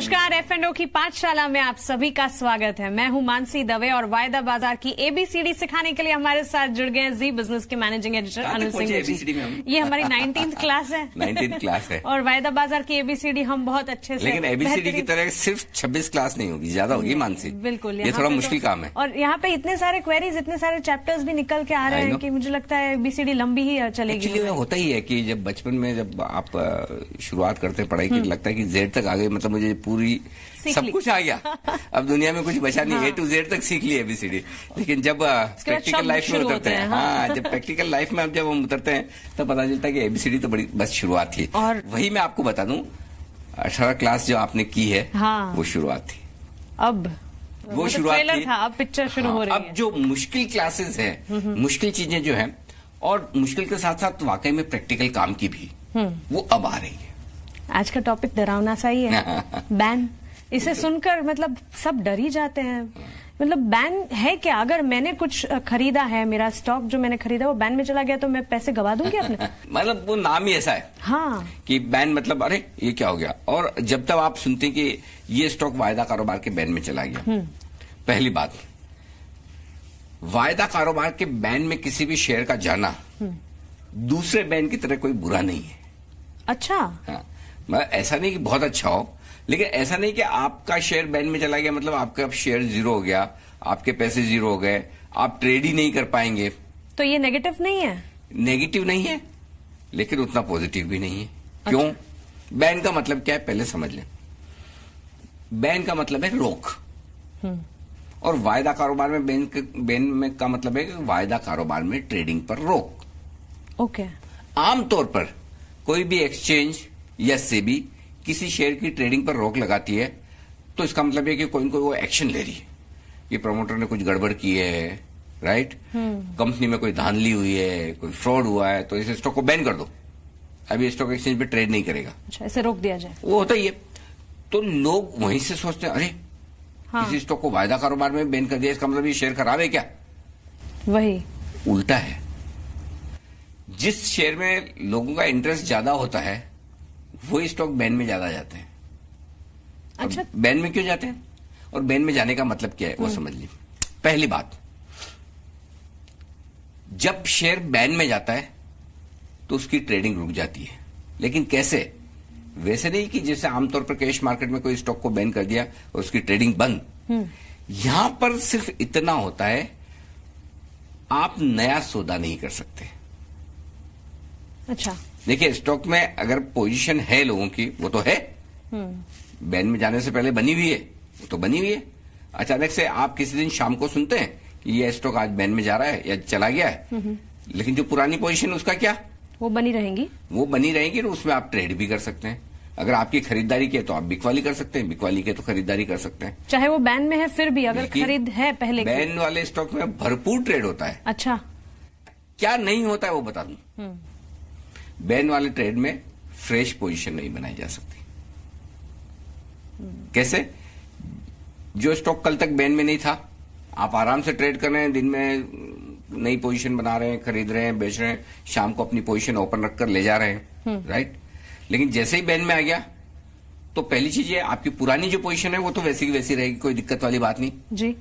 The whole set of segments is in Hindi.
नमस्कार, F&O की पाठशाला में आप सभी का स्वागत है। मैं हूं मानसी दवे और वायदा बाजार की ABCD सिखाने के लिए हमारे साथ जुड़ गए हैं जी बिजनेस के मैनेजिंग एडिटर अनिल सिंह जी। ये हमारी 19th क्लास है। 19th क्लास है और वायदा बाजार की ABCD हम बहुत अच्छे से, लेकिन ABCD की तरह सिर्फ 26 क्लास नहीं होगी, ज्यादा होगी मानसी। बिल्कुल, ये थोड़ा मुश्किल काम है। और यहाँ पे इतने सारे क्वेरीज, इतने सारे चैप्टर्स भी निकल के आ रहे हैं कि मुझे लगता है ABCD लंबी ही चलेगी। एक्चुअली होता ही है कि जब बचपन में जब आप शुरुआत करते हैं पढ़ाई की, लगता है कि Z तक आ गई, मतलब मुझे पूरी सब कुछ आ गया, अब दुनिया में कुछ बचा नहीं। A to Z तक सीख ली ABCD। लेकिन जब प्रैक्टिकल लाइफ में उतरते हैं, हाँ, जब प्रैक्टिकल लाइफ में जब हम उतरते हैं तब पता चलता है कि ABCD तो बड़ी बस शुरुआत थी। और वही मैं आपको बता दूं, 18 क्लास जो आपने की है, हाँ, वो शुरुआत थी। अब वो शुरुआत थी, अब पिक्चर शुरू हो रही है। अब जो मुश्किल क्लासेस हैं, मुश्किल चीजें जो हैं, और मुश्किल के साथ साथ वाकई में प्रैक्टिकल काम की भी, वो अब आ रही है। आज का टॉपिक डरावना सा ही है, बैन। इसे सुनकर मतलब सब डर ही जाते हैं। मतलब बैन है क्या? अगर मैंने कुछ खरीदा है, मेरा स्टॉक जो मैंने खरीदा वो बैन में चला गया, तो मैं पैसे गवा दूंगी अपने? मतलब वो नाम ही ऐसा है, हाँ, कि बैन मतलब अरे ये क्या हो गया। और जब तक आप सुनते हैं कि ये स्टॉक वायदा कारोबार के बैन में चला गया, पहली बात, वायदा कारोबार के बैन में किसी भी शेयर का जाना दूसरे बैन की तरह कोई बुरा नहीं है। अच्छा, हाँ, ऐसा नहीं कि बहुत अच्छा हो, लेकिन ऐसा नहीं कि आपका शेयर बैन में चला गया मतलब आपका शेयर जीरो हो गया, आपके पैसे जीरो हो गए, आप ट्रेड ही नहीं कर पाएंगे। तो ये नेगेटिव नहीं है? नेगेटिव नहीं है, लेकिन उतना पॉजिटिव भी नहीं है। क्यों? बैन का मतलब क्या है पहले समझ लें। बैन का मतलब है रोक, और वायदा कारोबार में बैन में का मतलब है कि वायदा कारोबार में ट्रेडिंग पर रोक। ओके। आमतौर पर कोई भी एक्सचेंज या सेबी किसी शेयर की ट्रेडिंग पर रोक लगाती है तो इसका मतलब है कि कोई न कोई वो एक्शन ले रही है कि प्रमोटर ने कुछ गड़बड़ की है, राइट, कंपनी में कोई धांधली हुई है, कोई फ्रॉड हुआ है, तो इस स्टॉक को बैन कर दो, अभी स्टॉक एक्सचेंज पे ट्रेड नहीं करेगा। अच्छा, ऐसे रोक दिया जाए, वो होता ही है। तो लोग वहीं से सोचते हैं, अरे हाँ, किसी स्टॉक को वायदा कारोबार में बैन कर दिया, इसका मतलब ये शेयर खराब है क्या? वही उल्टा है। जिस शेयर में लोगों का इंटरेस्ट ज्यादा होता है वो स्टॉक बैन में ज्यादा जाते हैं। अच्छा, बैन में क्यों जाते हैं और बैन में जाने का मतलब क्या है वो समझ लीजिए। पहली बात, जब शेयर बैन में जाता है तो उसकी ट्रेडिंग रुक जाती है। लेकिन कैसे? वैसे नहीं कि जैसे आमतौर पर कैश मार्केट में कोई स्टॉक को बैन कर दिया और उसकी ट्रेडिंग बंद। यहां पर सिर्फ इतना होता है, आप नया सौदा नहीं कर सकते। अच्छा, देखिए, स्टॉक में अगर पोजीशन है लोगों की, वो तो है, बैन में जाने से पहले बनी हुई है, वो तो बनी हुई है। अचानक से आप किसी दिन शाम को सुनते हैं कि ये स्टॉक आज बैन में जा रहा है या चला गया है, लेकिन जो पुरानी पोजीशन उसका क्या? वो बनी रहेंगी, और उसमें आप ट्रेड भी कर सकते हैं। अगर आपकी खरीदारी की है तो आप बिकवाली कर सकते हैं, बिकवाली के तो खरीदारी कर सकते हैं, चाहे वो बैन में है फिर भी। अगर खरीद है पहले, बैन वाले स्टॉक में भरपूर ट्रेड होता है। अच्छा, क्या नहीं होता है वो बता दूं। बैन वाले ट्रेड में फ्रेश पोजीशन नहीं बनाई जा सकती। कैसे? जो स्टॉक कल तक बैन में नहीं था, आप आराम से ट्रेड कर रहे हैं, दिन में नई पोजीशन बना रहे हैं, खरीद रहे हैं, बेच रहे हैं, शाम को अपनी पोजीशन ओपन रखकर ले जा रहे हैं, राइट। लेकिन जैसे ही बैन में आ गया तो पहली चीज है, आपकी पुरानी जो पोजीशन है वो तो वैसी की वैसी रहेगी, कोई दिक्कत वाली बात नहीं जी।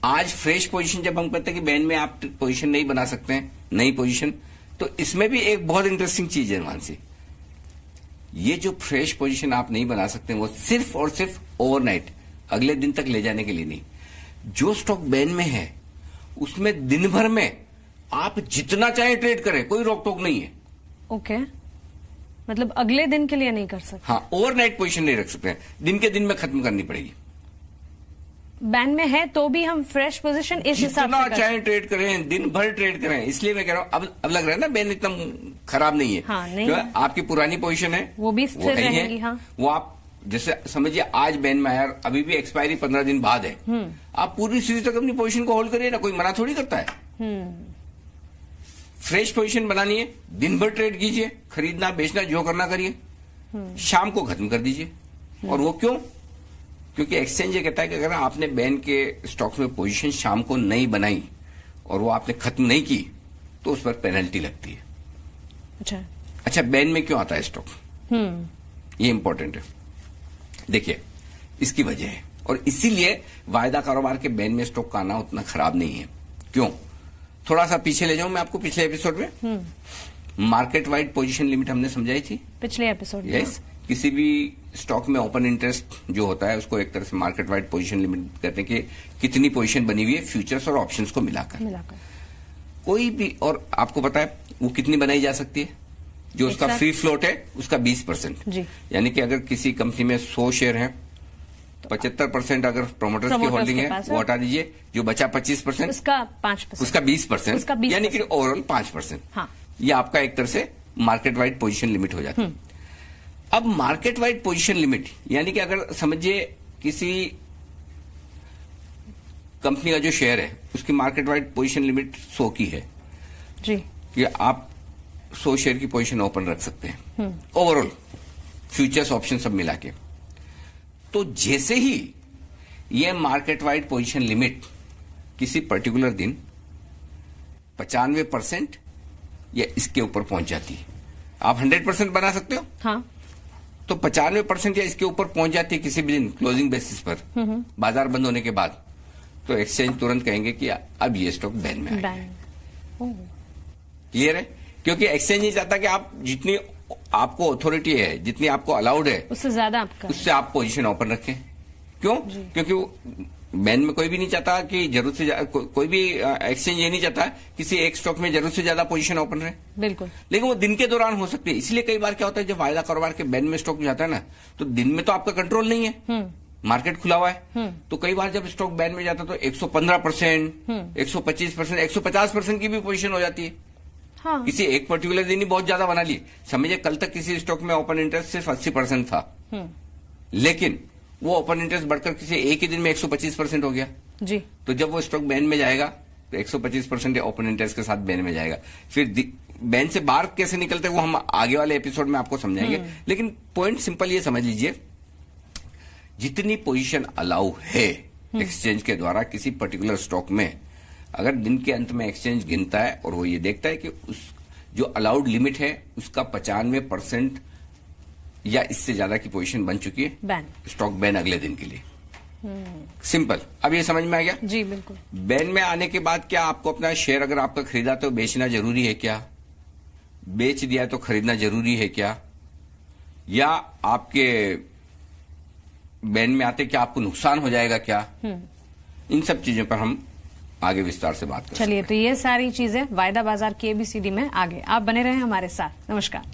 आज फ्रेश पोजीशन जब हम कहते हैं कि बैन में आप पोजीशन नहीं बना सकते हैं, नई पोजीशन, तो इसमें भी एक बहुत इंटरेस्टिंग चीज है मानसी। ये जो फ्रेश पोजीशन आप नहीं बना सकते वो सिर्फ और सिर्फ ओवरनाइट, अगले दिन तक ले जाने के लिए नहीं। जो स्टॉक बैन में है उसमें दिन भर में आप जितना चाहे ट्रेड करें, कोई रोक टोक नहीं है। ओके, मतलब अगले दिन के लिए नहीं कर सकते। हाँ, ओवरनाइट पोजीशन नहीं रख सकते, दिन के दिन में खत्म करनी पड़ेगी। बैन में है तो भी हम फ्रेश पोजीशन इस हिसाब से चाहे ट्रेड करें, दिन भर ट्रेड करें। इसलिए मैं कह रहा हूं, अब लग रहा है ना बैन इतना खराब नहीं है। हाँ, नहीं है। आपकी पुरानी पोजीशन है वो भी स्थिर रहेगी। हाँ, वो आप जैसे समझिए आज बैन में आया, अभी भी एक्सपायरी 15 दिन बाद है, आप पूरी सीरीज तक अपनी पोजीशन को होल्ड करिए ना, कोई मना थोड़ी करता है। फ्रेश पोजीशन बनानी है, दिन भर ट्रेड कीजिए, खरीदना बेचना जो करना करिए, शाम को खत्म कर दीजिए। और वो क्यों? क्योंकि एक्सचेंज ये कहता है कि अगर आपने बैन के स्टॉक्स में पोजीशन शाम को नहीं बनाई और वो आपने खत्म नहीं की तो उस पर पेनल्टी लगती है। अच्छा, बैन में क्यों आता है स्टॉक? ये इंपॉर्टेंट है। देखिए, इसकी वजह है, और इसीलिए वायदा कारोबार के बैन में स्टॉक का आना उतना खराब नहीं है। क्यों? थोड़ा सा पीछे ले जाऊं मैं आपको, पिछले एपिसोड में मार्केट वाइड पोजीशन लिमिट हमने समझाई थी पिछले एपिसोड में। यस, किसी भी स्टॉक में ओपन इंटरेस्ट जो होता है उसको एक तरह से मार्केट वाइड पोजीशन लिमिट कहते हैं, कि कितनी पोजीशन बनी हुई है फ्यूचर्स और ऑप्शंस को मिलाकर। कोई भी, और आपको पता है वो कितनी बनाई जा सकती है? जो उसका फ्री फ्लोट है उसका 20%, यानी कि अगर किसी कंपनी में 100 शेयर हैं, 75% अगर प्रोमोटर्स की होल्डिंग है वो हटा दीजिए, जो बचा 25% उसका 5%, उसका 20%, यानी कि ओवरऑल 5%। हाँ। ये आपका एक तरह से मार्केट वाइड पोजीशन लिमिट हो जाती है। अब मार्केट वाइड पोजीशन लिमिट यानी कि अगर समझिए किसी कंपनी का जो शेयर है उसकी मार्केट वाइड पोजीशन लिमिट 100 की है जी, कि आप 100 शेयर की पोजीशन ओपन रख सकते हैं ओवरऑल फ्यूचर्स ऑप्शन सब मिला के। तो जैसे ही ये मार्केट वाइड पोजीशन लिमिट किसी पर्टिकुलर दिन 95% या इसके ऊपर पहुंच जाती है, आप 100% बना सकते हो। हाँ। तो 95% या इसके ऊपर पहुंच जाती है किसी भी दिन क्लोजिंग बेसिस पर, बाजार बंद होने के बाद, तो एक्सचेंज तुरंत कहेंगे कि अब ये स्टॉक बैन में आ गया। क्लियर है? क्योंकि एक्सचेंज नहीं चाहता कि आप जितनी आपको अथॉरिटी है, जितनी आपको अलाउड है, उससे ज्यादा आपका, उससे आप पोजीशन ओपन रखें। क्यों? क्योंकि बैन में कोई भी नहीं चाहता कि जरूरत से कोई भी एक्सचेंज ये नहीं चाहता किसी एक स्टॉक में जरूरत से ज्यादा पोजीशन ओपन रहे। बिल्कुल। लेकिन वो दिन के दौरान हो सकती है, इसलिए कई बार क्या होता है जब वायदा कारोबार के बैन में स्टॉक जाता है ना, तो दिन में तो आपका कंट्रोल नहीं है, मार्केट खुला हुआ है, तो कई बार जब स्टॉक बैन में जाता है तो 115%, 125%, 150% की भी पोजीशन हो जाती है। हाँ। किसी एक पर्टिकुलर दिन ही बहुत ज्यादा बना लिए। समझिए कल तक किसी स्टॉक में ओपन इंटरेस्ट सिर्फ 80% था, लेकिन वो ओपन इंटरेस्ट बढ़कर किसी एक ही दिन में 125% हो गया जी। तो जब वो स्टॉक बैन में जाएगा तो 125% ओपन इंटरेस्ट के साथ बैन में जाएगा। फिर बैन से बाहर कैसे निकलते वो हम आगे वाले एपिसोड में आपको समझाएंगे। लेकिन पॉइंट सिंपल ये समझ लीजिए, जितनी पोजीशन अलाउ है एक्सचेंज के द्वारा किसी पर्टिकुलर स्टॉक में, अगर दिन के अंत में एक्सचेंज गिनता है और वो ये देखता है कि उस जो अलाउड लिमिट है उसका 95% या इससे ज्यादा की पोजीशन बन चुकी है, बैन, स्टॉक बैन अगले दिन के लिए। सिंपल। अब ये समझ में आ गया? जी बिल्कुल। बैन में आने के बाद क्या आपको अपना शेयर अगर आपका खरीदा तो बेचना जरूरी है क्या? बेच दिया तो खरीदना जरूरी है क्या? या आपके बैन में आते क्या आपको नुकसान हो जाएगा क्या? इन सब चीजों पर हम आगे विस्तार से बात करें। चलिए, तो ये सारी चीजें वायदा बाजार की ABCD में आगे। आप बने रहे हमारे साथ। नमस्कार।